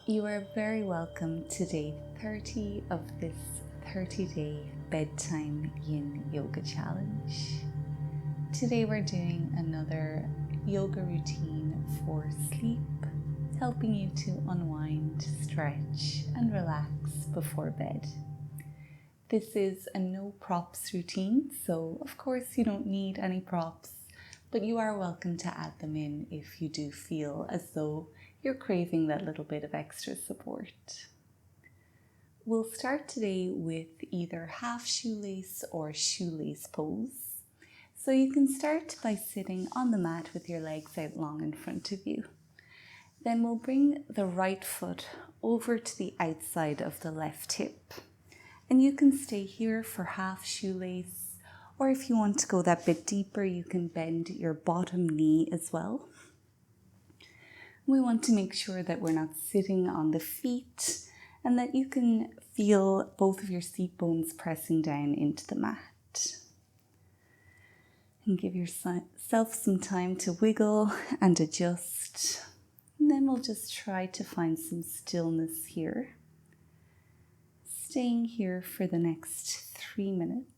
You are very welcome to day 30 of this 30-day Bedtime Yin Yoga Challenge. Today we're doing another yoga routine for sleep, helping you to unwind, stretch and relax before bed. This is a no props routine, so of course you don't need any props, but you are welcome to add them in if you do feel as though you're craving that little bit of extra support. We'll start today with either half shoelace or shoelace pose. So you can start by sitting on the mat with your legs out long in front of you. Then we'll bring the right foot over to the outside of the left hip. And you can stay here for half shoelace, or if you want to go that bit deeper, you can bend your bottom knee as well. We want to make sure that we're not sitting on the feet and that you can feel both of your seat bones pressing down into the mat. And give yourself some time to wiggle and adjust. And then we'll just try to find some stillness here. Staying here for the next 3 minutes.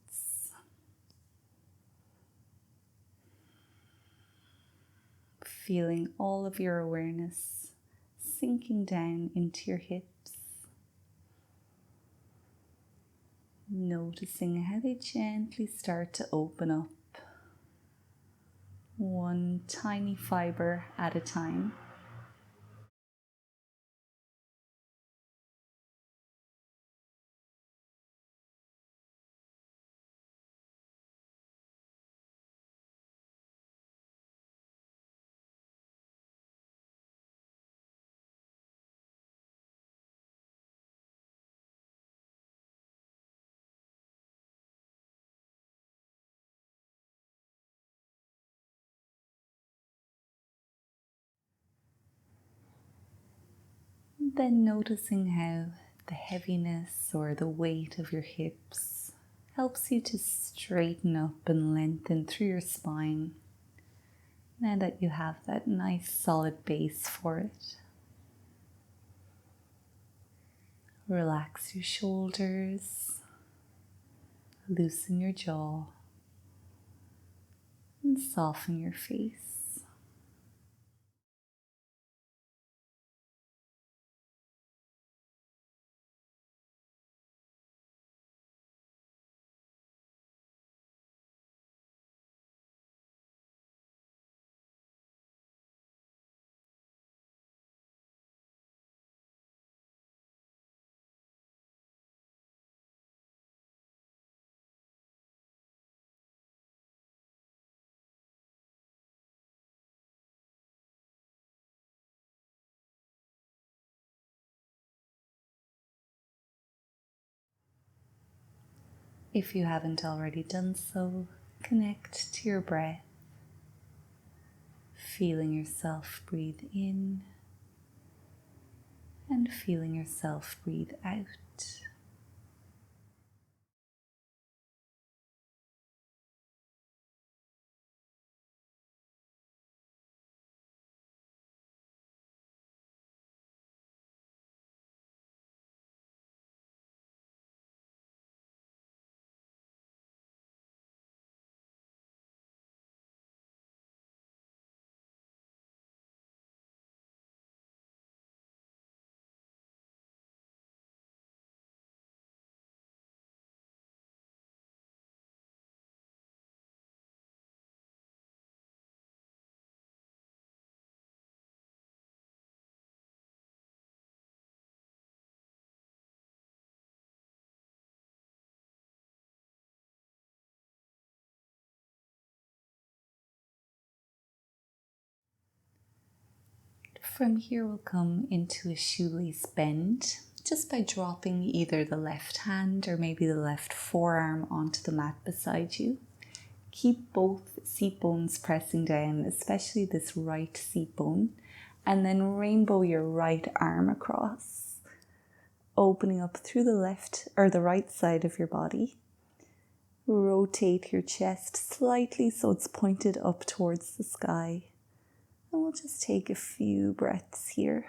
Feeling all of your awareness sinking down into your hips. Noticing how they gently start to open up, one tiny fiber at a time. Then noticing how the heaviness or the weight of your hips helps you to straighten up and lengthen through your spine. Now that you have that nice solid base for it. Relax your shoulders, loosen your jaw, and soften your face. If you haven't already done so, connect to your breath, feeling yourself breathe in and feeling yourself breathe out. From here we'll come into a shoelace bend, just by dropping either the left hand or maybe the left forearm onto the mat beside you. Keep both seat bones pressing down, especially this right seat bone, and then rainbow your right arm across, opening up through the left or the right side of your body. Rotate your chest slightly so it's pointed up towards the sky. And we'll just take a few breaths here.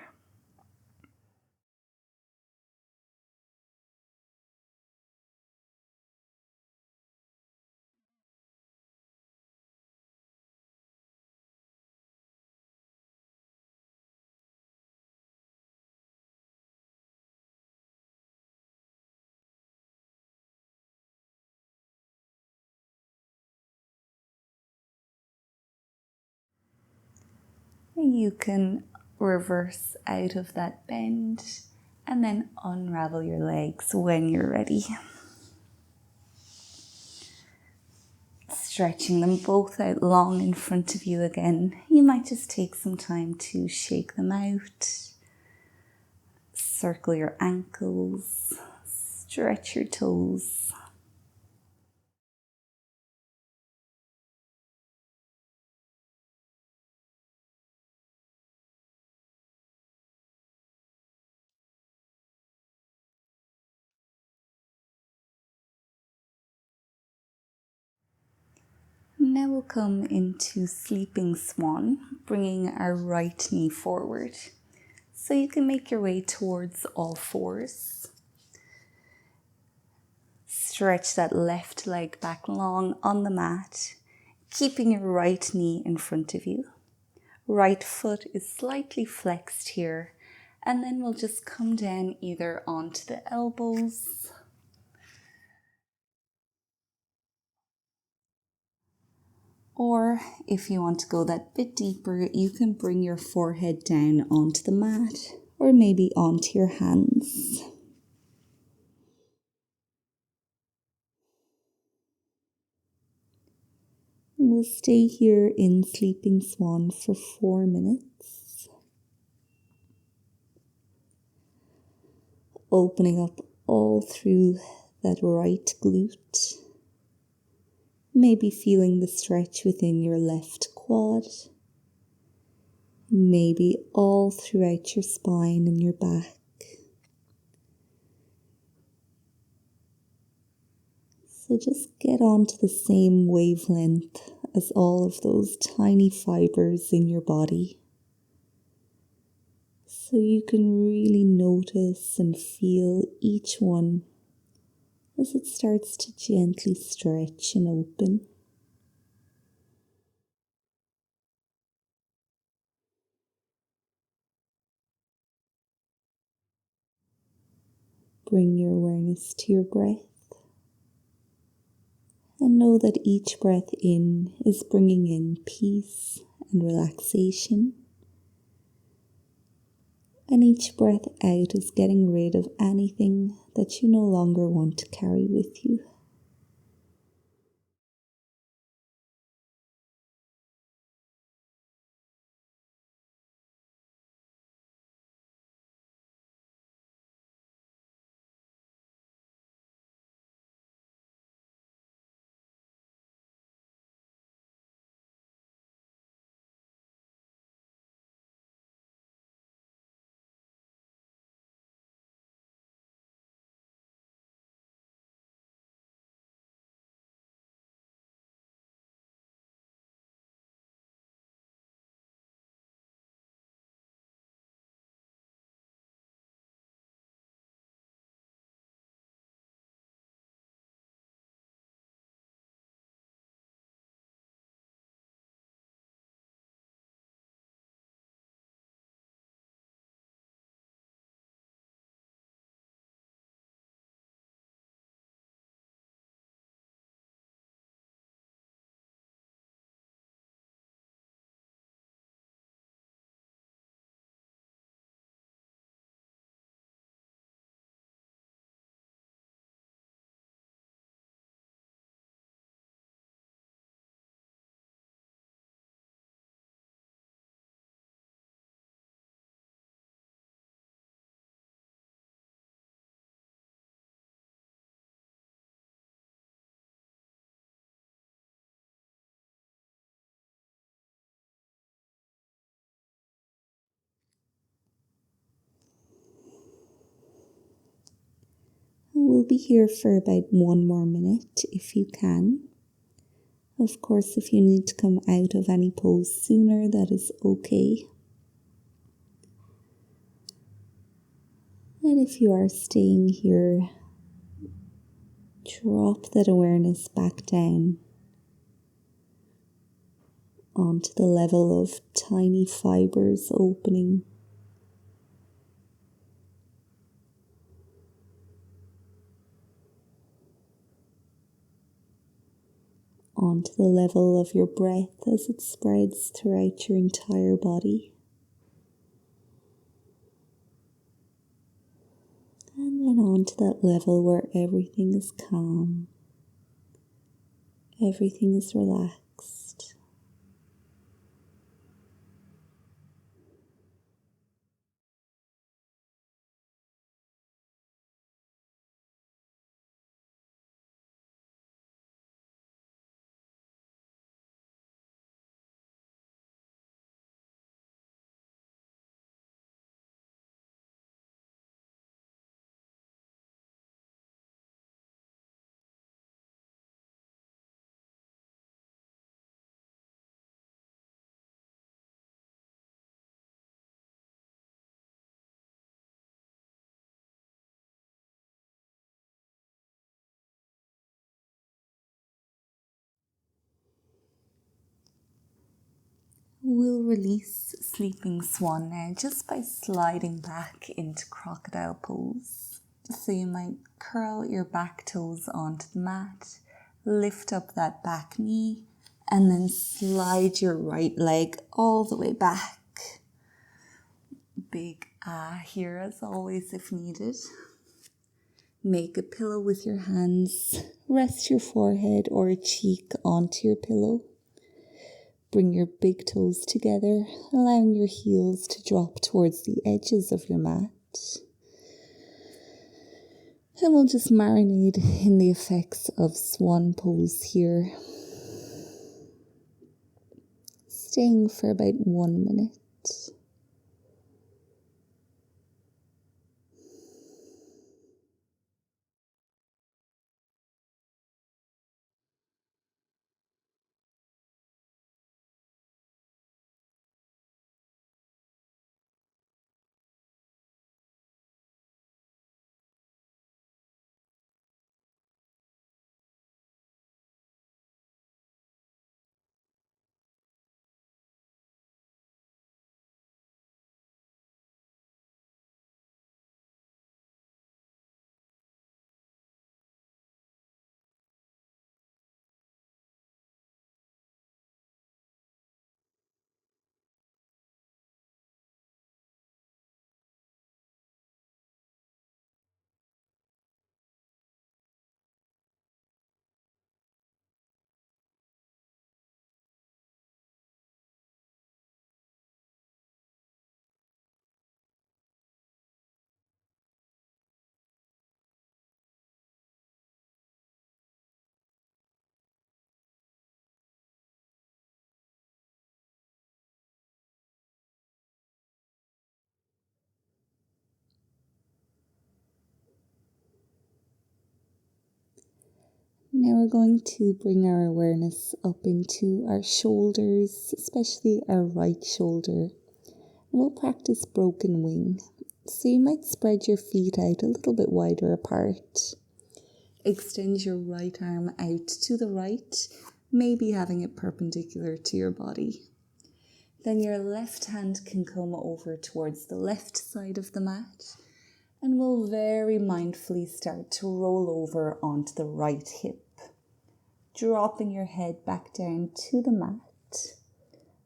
You can reverse out of that bend and then unravel your legs when you're ready. Stretching them both out long in front of you again. You might just take some time to shake them out. Circle your ankles. Stretch your toes. Now we'll come into sleeping swan, bringing our right knee forward. So you can make your way towards all fours. Stretch that left leg back long on the mat, keeping your right knee in front of you. Right foot is slightly flexed here, and then we'll just come down either onto the elbows or if you want to go that bit deeper, you can bring your forehead down onto the mat or maybe onto your hands. We'll stay here in Sleeping Swan for 4 minutes. Opening up all through that right glute. Maybe feeling the stretch within your left quad. Maybe all throughout your spine and your back. So just get onto the same wavelength as all of those tiny fibers in your body. So you can really notice and feel each one as it starts to gently stretch and open. Bring your awareness to your breath and know that each breath in is bringing in peace and relaxation, and each breath out is getting rid of anything that you no longer want to carry with you. We'll be here for about 1 more minute if you can. Of course, if you need to come out of any pose sooner, that is okay. And if you are staying here, drop that awareness back down onto the level of tiny fibers opening. onto the level of your breath as it spreads throughout your entire body. And then onto that level where everything is calm, everything is relaxed. We'll release sleeping swan now just by sliding back into crocodile pose. So you might curl your back toes onto the mat, lift up that back knee, and then slide your right leg all the way back. Big ah here as always if needed. Make a pillow with your hands. Rest your forehead or a cheek onto your pillow. Bring your big toes together, allowing your heels to drop towards the edges of your mat. And we'll just marinate in the effects of swan pose here. Staying for about 1 minute. Now we're going to bring our awareness up into our shoulders, especially our right shoulder. And we'll practice broken wing. So you might spread your feet out a little bit wider apart. Extend your right arm out to the right, maybe having it perpendicular to your body. Then your left hand can come over towards the left side of the mat. And we'll very mindfully start to roll over onto the right hip. Dropping your head back down to the mat.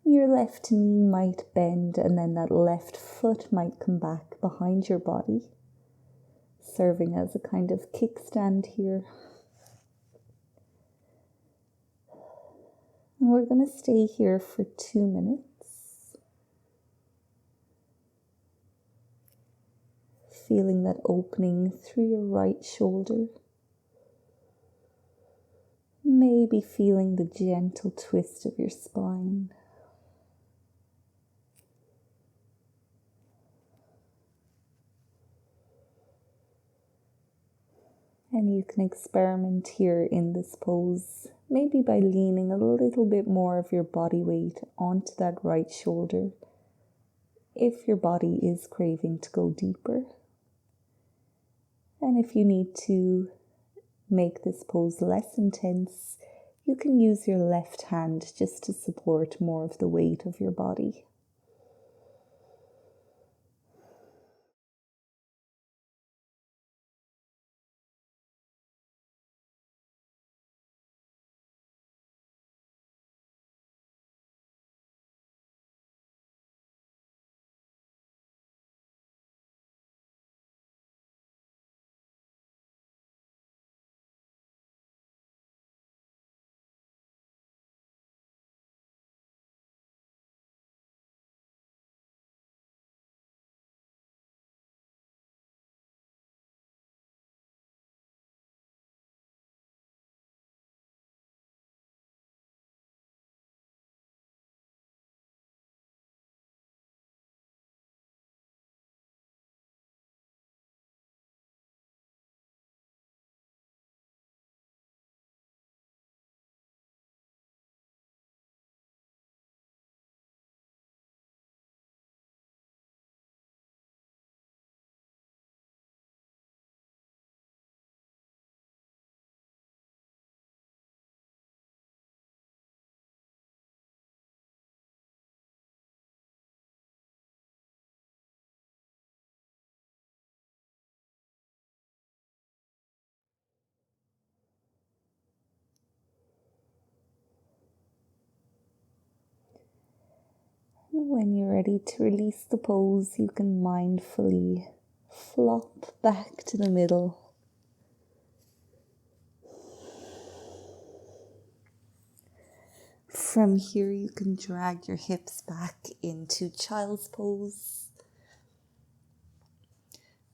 Your left knee might bend and then that left foot might come back behind your body, serving as a kind of kickstand here. And we're going to stay here for 2 minutes. Feeling that opening through your right shoulder. Maybe feeling the gentle twist of your spine. And you can experiment here in this pose, maybe by leaning a little bit more of your body weight onto that right shoulder, if your body is craving to go deeper. And if you need to make this pose less intense, you can use your left hand just to support more of the weight of your body. When you're ready to release the pose, you can mindfully flop back to the middle. From here, you can drag your hips back into child's pose.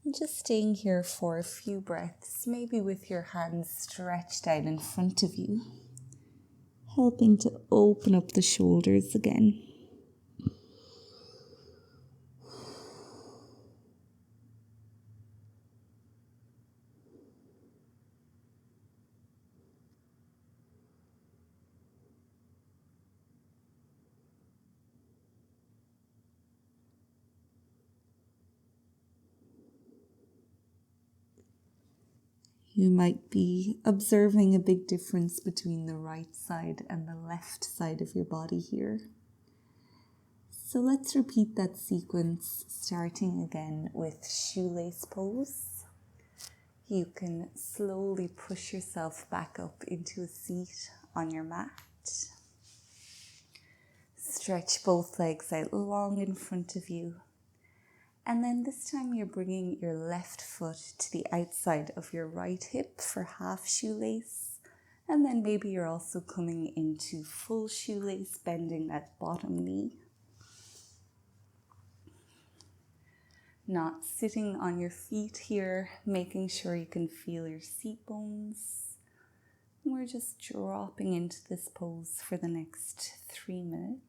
And just staying here for a few breaths, maybe with your hands stretched out in front of you, helping to open up the shoulders again. You might be observing a big difference between the right side and the left side of your body here. So let's repeat that sequence, starting again with shoelace pose. You can slowly push yourself back up into a seat on your mat. Stretch both legs out long in front of you. And then this time you're bringing your left foot to the outside of your right hip for half shoelace. And then maybe you're also coming into full shoelace, bending that bottom knee. Not sitting on your feet here, making sure you can feel your seat bones. We're just dropping into this pose for the next 3 minutes.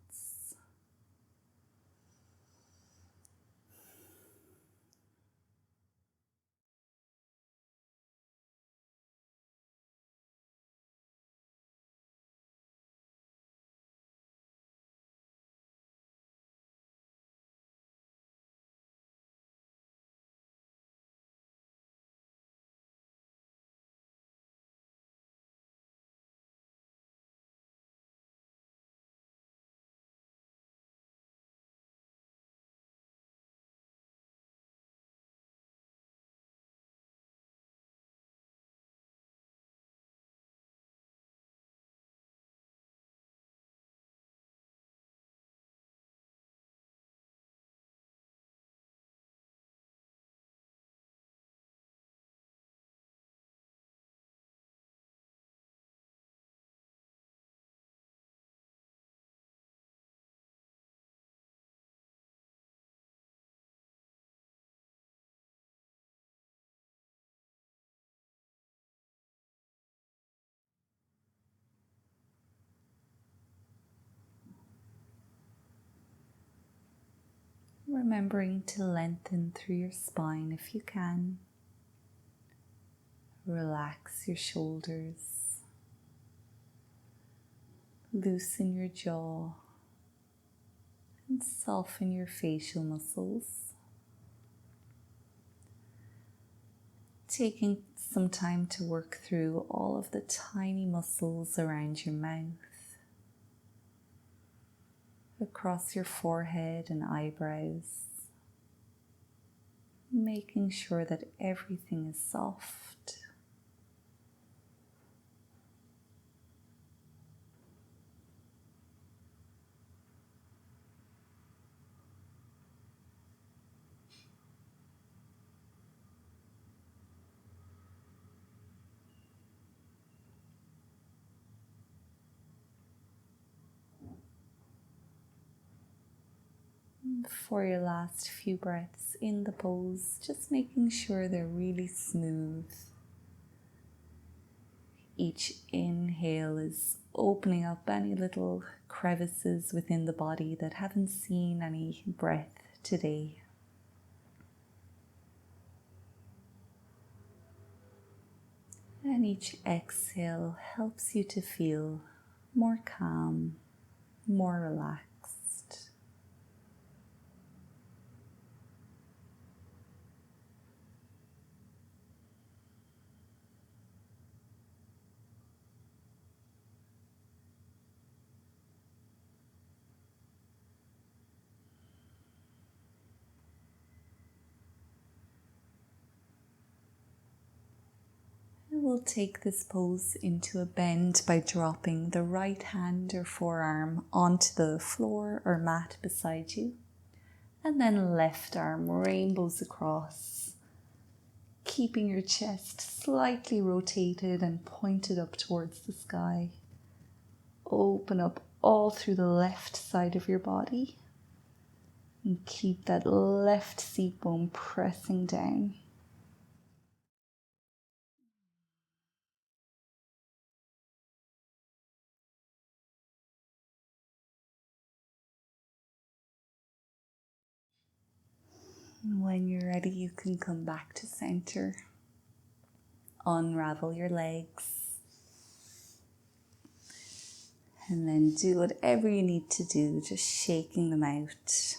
Remembering to lengthen through your spine if you can. Relax your shoulders. Loosen your jaw and soften your facial muscles. Taking some time to work through all of the tiny muscles around your mouth, across your forehead and eyebrows, making sure that everything is soft. For your last few breaths in the pose, just making sure they're really smooth. Each inhale is opening up any little crevices within the body that haven't seen any breath today. And each exhale helps you to feel more calm, more relaxed. we'll take this pose into a bend by dropping the right hand or forearm onto the floor or mat beside you. And then left arm rainbows across, keeping your chest slightly rotated and pointed up towards the sky. Open up all through the left side of your body and keep that left seat bone pressing down. And when you're ready, you can come back to center. Unravel your legs. And then do whatever you need to do, just shaking them out.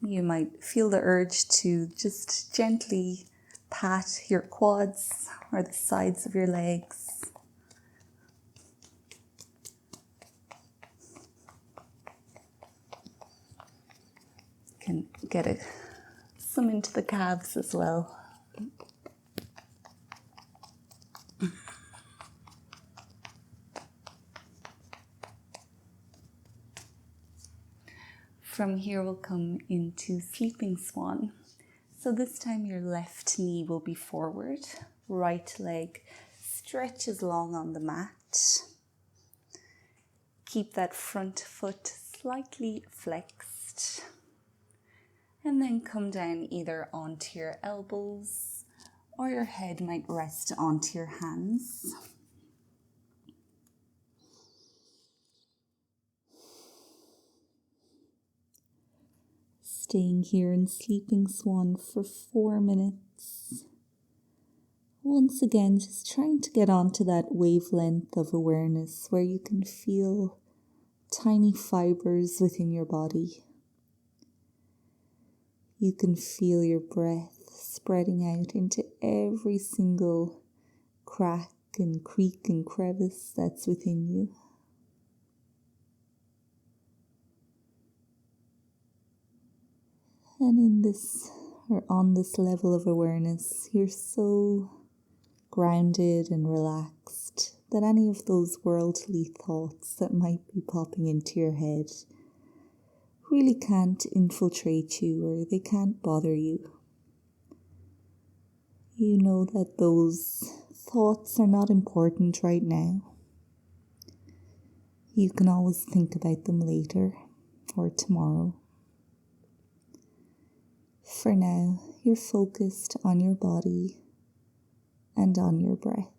You might feel the urge to just gently pat your quads or the sides of your legs. Can get some into the calves as well. From here we'll come into sleeping swan. So this time your left knee will be forward, right leg stretches long on the mat. Keep that front foot slightly flexed. And then come down either onto your elbows or your head might rest onto your hands. Staying here in sleeping swan for 4 minutes. Once again, just trying to get onto that wavelength of awareness where you can feel tiny fibers within your body. You can feel your breath spreading out into every single crack and creak and crevice that's within you. And on this level of awareness, you're so grounded and relaxed that any of those worldly thoughts that might be popping into your head really can't infiltrate you or they can't bother you. You know that those thoughts are not important right now. You can always think about them later or tomorrow. For now, you're focused on your body and on your breath.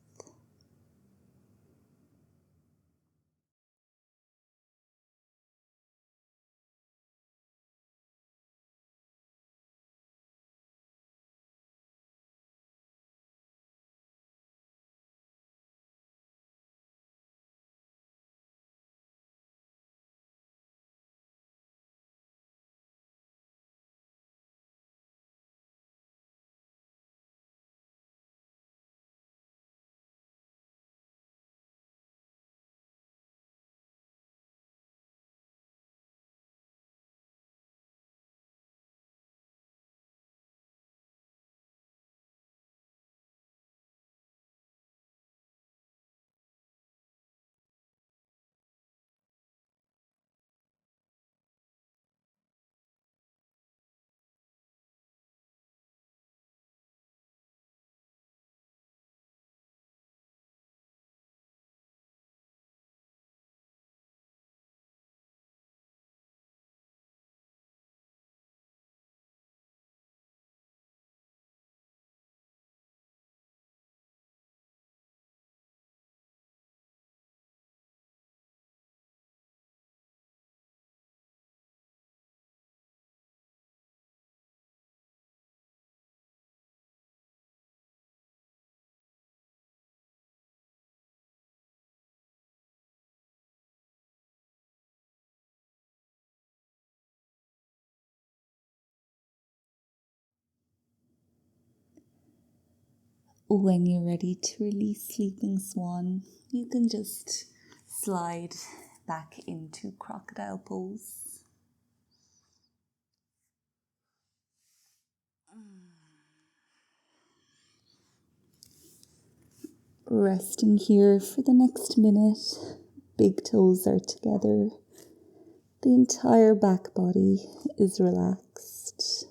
When you're ready to release sleeping swan, you can just slide back into crocodile pose. Resting here for the next minute. Big toes are together. The entire back body is relaxed.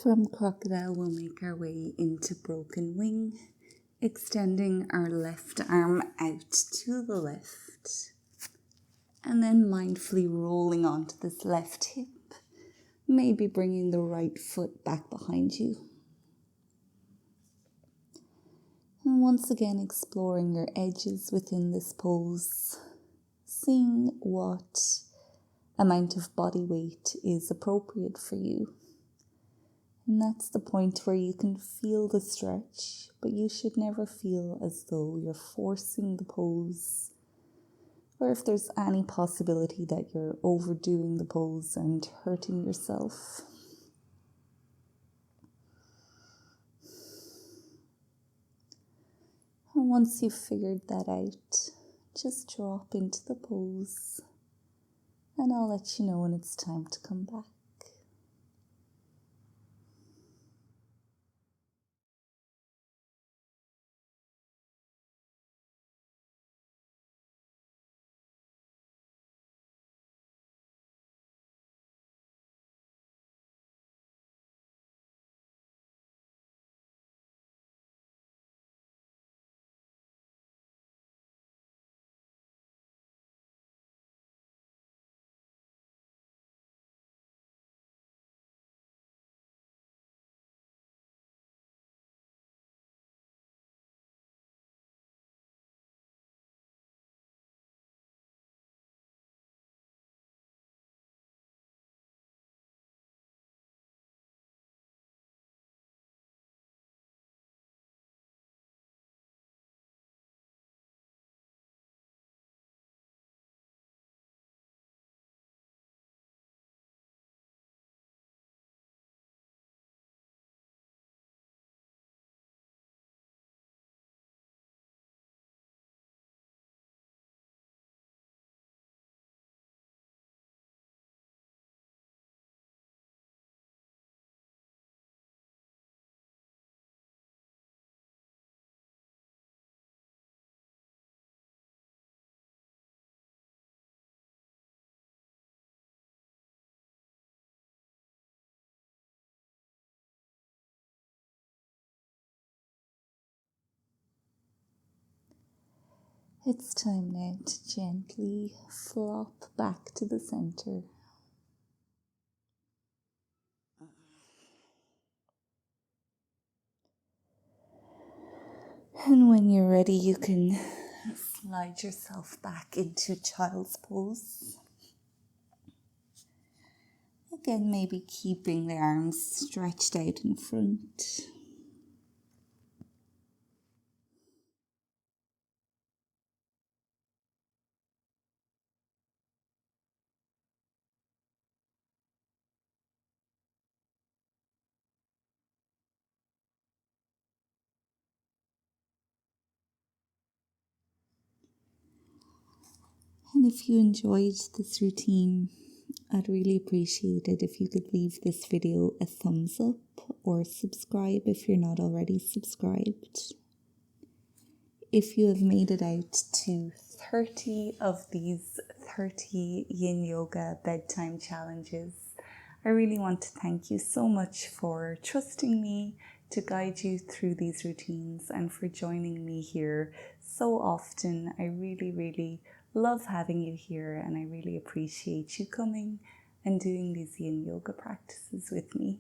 From Crocodile, we'll make our way into Broken Wing, extending our left arm out to the left, and then mindfully rolling onto this left hip, maybe bringing the right foot back behind you. And once again, exploring your edges within this pose, seeing what amount of body weight is appropriate for you. And that's the point where you can feel the stretch, but you should never feel as though you're forcing the pose, or if there's any possibility that you're overdoing the pose and hurting yourself. And once you've figured that out, just drop into the pose, and I'll let you know when it's time to come back. It's time now to gently flop back to the center. And when you're ready, you can slide yourself back into child's pose. Again, maybe keeping the arms stretched out in front. And if you enjoyed this routine, I'd really appreciate it if you could leave this video a thumbs up or subscribe if you're not already subscribed. If you have made it out to 30 of these 30 Yin Yoga Bedtime challenges, I really want to thank you so much for trusting me to guide you through these routines and for joining me here so often. I really, really love having you here, and I really appreciate you coming and doing these yin yoga practices with me.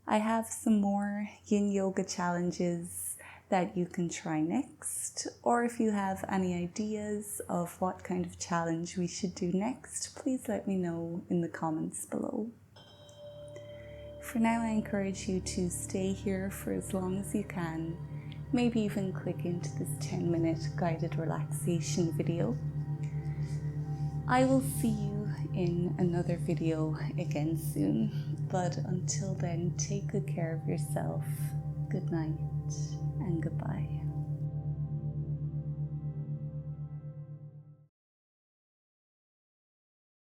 I have some more yin yoga challenges that you can try next, or if you have any ideas of what kind of challenge we should do next, please let me know in the comments below. For now, I encourage you to stay here for as long as you can, maybe even click into this 10-minute guided relaxation video. I will see you in another video again soon, but until then, take good care of yourself. Good night.